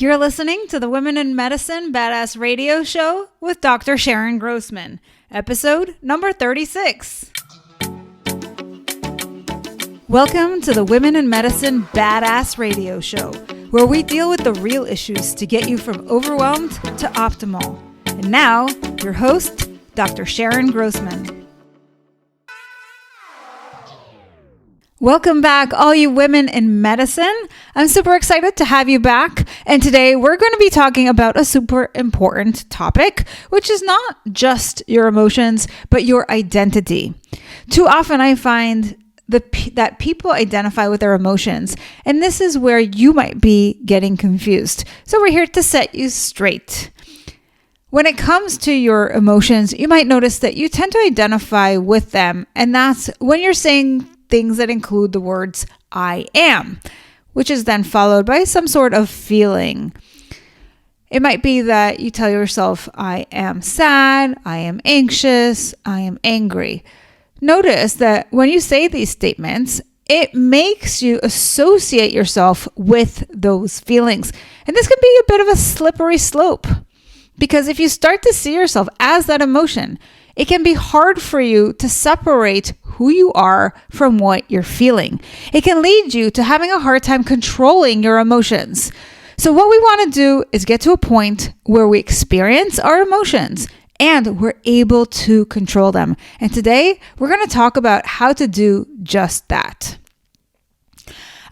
You're listening to the Women in Medicine Badass Radio Show with Dr. Sharon Grossman, episode number 36. Welcome to the Women in Medicine Badass Radio Show, where we deal with the real issues to get you from overwhelmed to optimal. And now, your host, Dr. Sharon Grossman. Welcome back, all you women in medicine. I'm super excited to have you back. And today we're going to be talking about a super important topic, which is not just your emotions, but your identity. Too often I find that people identify with their emotions, and this is where you might be getting confused. So we're here to set you straight. When it comes to your emotions, you might notice that you tend to identify with them, and that's when you're saying things that include the words I am, which is then followed by some sort of feeling. It might be that you tell yourself, I am sad, I am anxious, I am angry. Notice that when you say these statements, it makes you associate yourself with those feelings. And this can be a bit of a slippery slope, because if you start to see yourself as that emotion, it can be hard for you to separate who you are from what you're feeling. It can lead you to having a hard time controlling your emotions. So what we want to do is get to a point where we experience our emotions and we're able to control them. And today we're going to talk about how to do just that.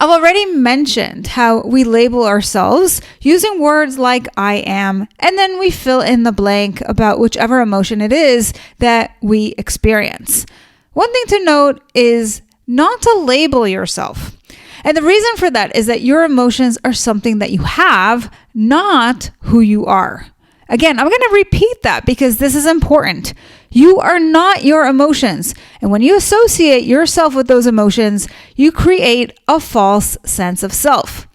I've already mentioned how we label ourselves using words like I am, and then we fill in the blank about whichever emotion it is that we experience. One thing to note is not to label yourself. And the reason for that is that your emotions are something that you have, not who you are. Again, I'm going to repeat that because this is important. You are not your emotions. And when you associate yourself with those emotions, you create a false sense of self.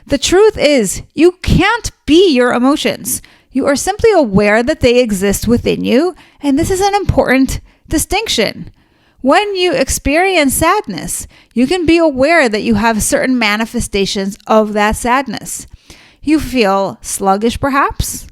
The truth is, you can't be your emotions. You are simply aware that they exist within you. And this is an important distinction. When you experience sadness, you can be aware that you have certain manifestations of that sadness. You feel sluggish, perhaps.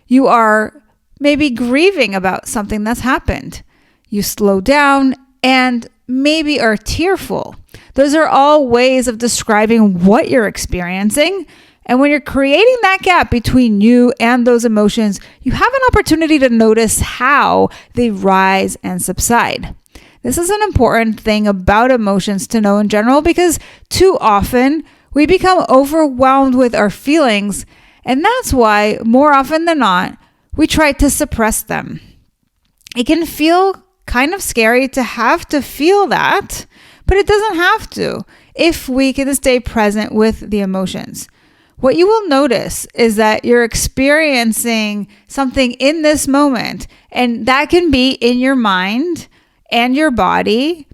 You are maybe grieving about something that's happened. You slow down and maybe are tearful. Those are all ways of describing what you're experiencing. And when you're creating that gap between you and those emotions, you have an opportunity to notice how they rise and subside. This is an important thing about emotions to know in general, because too often we become overwhelmed with our feelings. And that's why, more often than not, we try to suppress them. It can feel kind of scary to have to feel that, but it doesn't have to if we can stay present with the emotions. What you will notice is that you're experiencing something in this moment, and that can be in your mind and your body,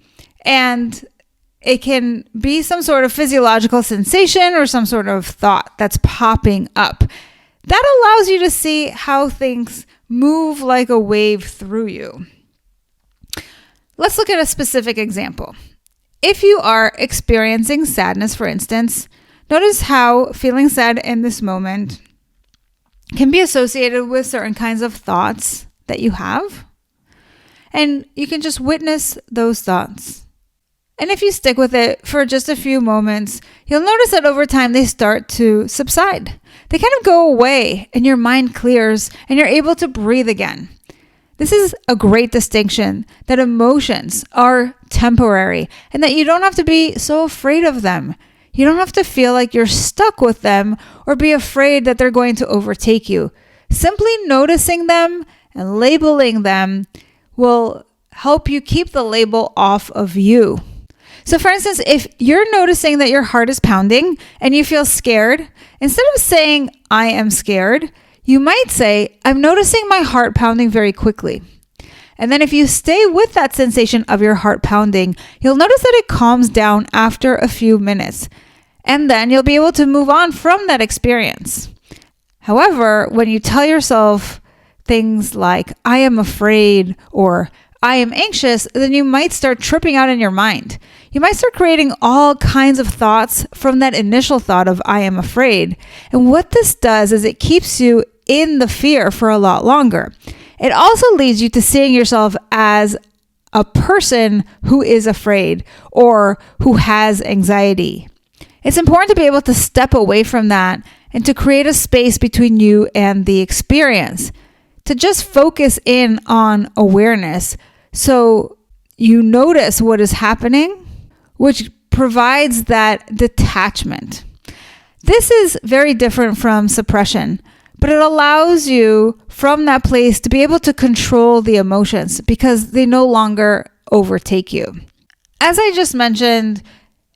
and it can be some sort of physiological sensation or some sort of thought that's popping up. That allows you to see how things move like a wave through you. Let's look at a specific example. If you are experiencing sadness, for instance, notice how feeling sad in this moment can be associated with certain kinds of thoughts that you have. And you can just witness those thoughts. And if you stick with it for just a few moments, you'll notice that over time they start to subside. They kind of go away and your mind clears and you're able to breathe again. This is a great distinction, that emotions are temporary and that you don't have to be so afraid of them. You don't have to feel like you're stuck with them or be afraid that they're going to overtake you. Simply noticing them and labeling them will help you keep the label off of you. So for instance, if you're noticing that your heart is pounding and you feel scared, instead of saying, I am scared, you might say, I'm noticing my heart pounding very quickly. And then if you stay with that sensation of your heart pounding, you'll notice that it calms down after a few minutes. And then you'll be able to move on from that experience. However, when you tell yourself things like, I am afraid, or I am anxious, then you might start tripping out in your mind. You might start creating all kinds of thoughts from that initial thought of I am afraid. And what this does is it keeps you in the fear for a lot longer. It also leads you to seeing yourself as a person who is afraid or who has anxiety. It's important to be able to step away from that and to create a space between you and the experience, to just focus in on awareness so you notice what is happening, which provides that detachment. This is very different from suppression, but it allows you from that place to be able to control the emotions because they no longer overtake you. As I just mentioned,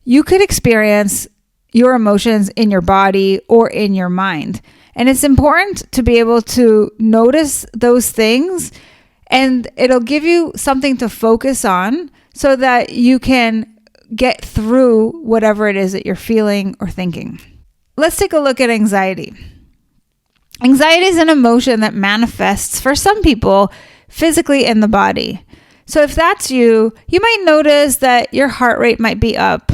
you could experience your emotions in your body or in your mind. And it's important to be able to notice those things, and it'll give you something to focus on so that you can get through whatever it is that you're feeling or thinking. Let's take a look at anxiety. Anxiety is an emotion that manifests for some people physically in the body. So if that's you, you might notice that your heart rate might be up,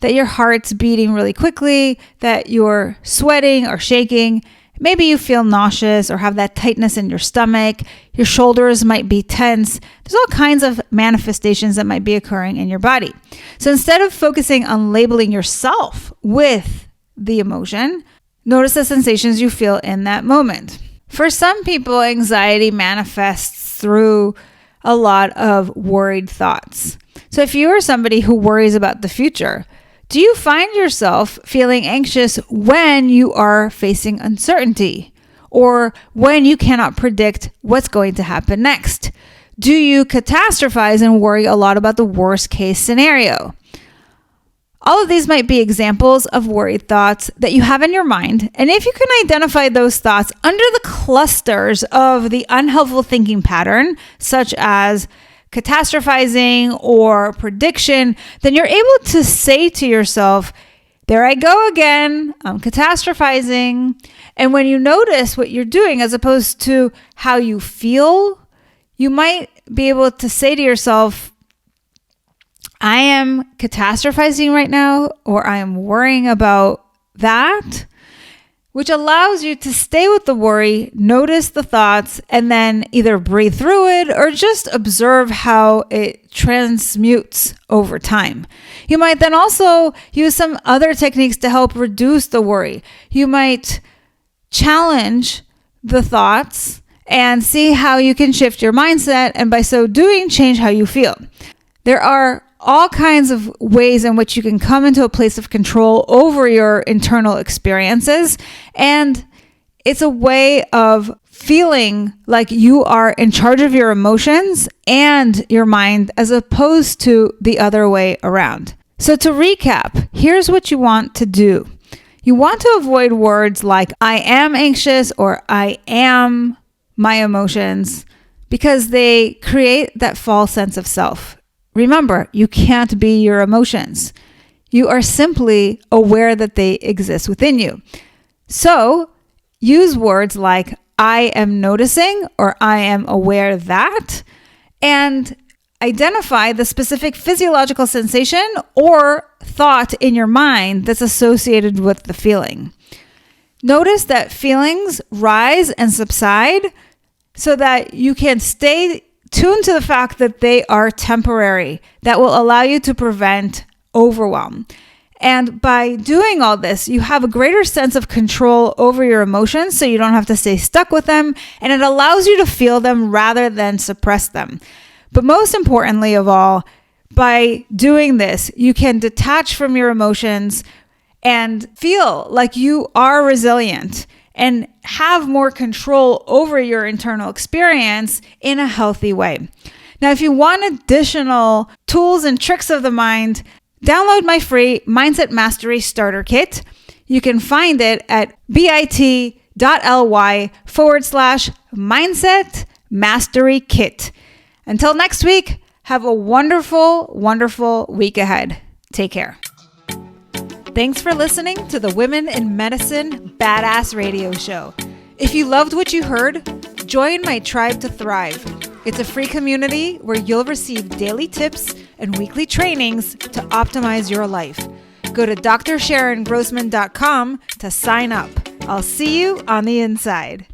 that your heart's beating really quickly, that you're sweating or shaking. Maybe you feel nauseous or have that tightness in your stomach. Your shoulders might be tense. There's all kinds of manifestations that might be occurring in your body. So instead of focusing on labeling yourself with the emotion, notice the sensations you feel in that moment. For some people, anxiety manifests through a lot of worried thoughts. So if you are somebody who worries about the future, do you find yourself feeling anxious when you are facing uncertainty or when you cannot predict what's going to happen next? Do you catastrophize and worry a lot about the worst case scenario? All of these might be examples of worried thoughts that you have in your mind. And if you can identify those thoughts under the clusters of the unhelpful thinking pattern, such as catastrophizing or prediction, then you're able to say to yourself, there I go again, I'm catastrophizing. And when you notice what you're doing as opposed to how you feel, you might be able to say to yourself, I am catastrophizing right now, or I am worrying about that, which allows you to stay with the worry, notice the thoughts, and then either breathe through it or just observe how it transmutes over time. You might then also use some other techniques to help reduce the worry. You might challenge the thoughts and see how you can shift your mindset, and by so doing, change how you feel. There are all kinds of ways in which you can come into a place of control over your internal experiences. And it's a way of feeling like you are in charge of your emotions and your mind as opposed to the other way around. So to recap, here's what you want to do. You want to avoid words like I am anxious or I am my emotions because they create that false sense of self. Remember, you can't be your emotions. You are simply aware that they exist within you. So use words like I am noticing or I am aware that, and identify the specific physiological sensation or thought in your mind that's associated with the feeling. Notice that feelings rise and subside so that you can stay tuned to the fact that they are temporary. That will allow you to prevent overwhelm. And by doing all this, you have a greater sense of control over your emotions so you don't have to stay stuck with them, and it allows you to feel them rather than suppress them. But most importantly of all, by doing this, you can detach from your emotions and feel like you are resilient and have more control over your internal experience in a healthy way. Now, if you want additional tools and tricks of the mind, download my free Mindset Mastery Starter Kit. You can find it at bit.ly/Mindset Mastery Kit. Until next week, have a wonderful, wonderful week ahead. Take care. Thanks for listening to the Women in Medicine Badass Radio Show. If you loved what you heard, join my tribe to thrive. It's a free community where you'll receive daily tips and weekly trainings to optimize your life. Go to drsharongrossman.com to sign up. I'll see you on the inside.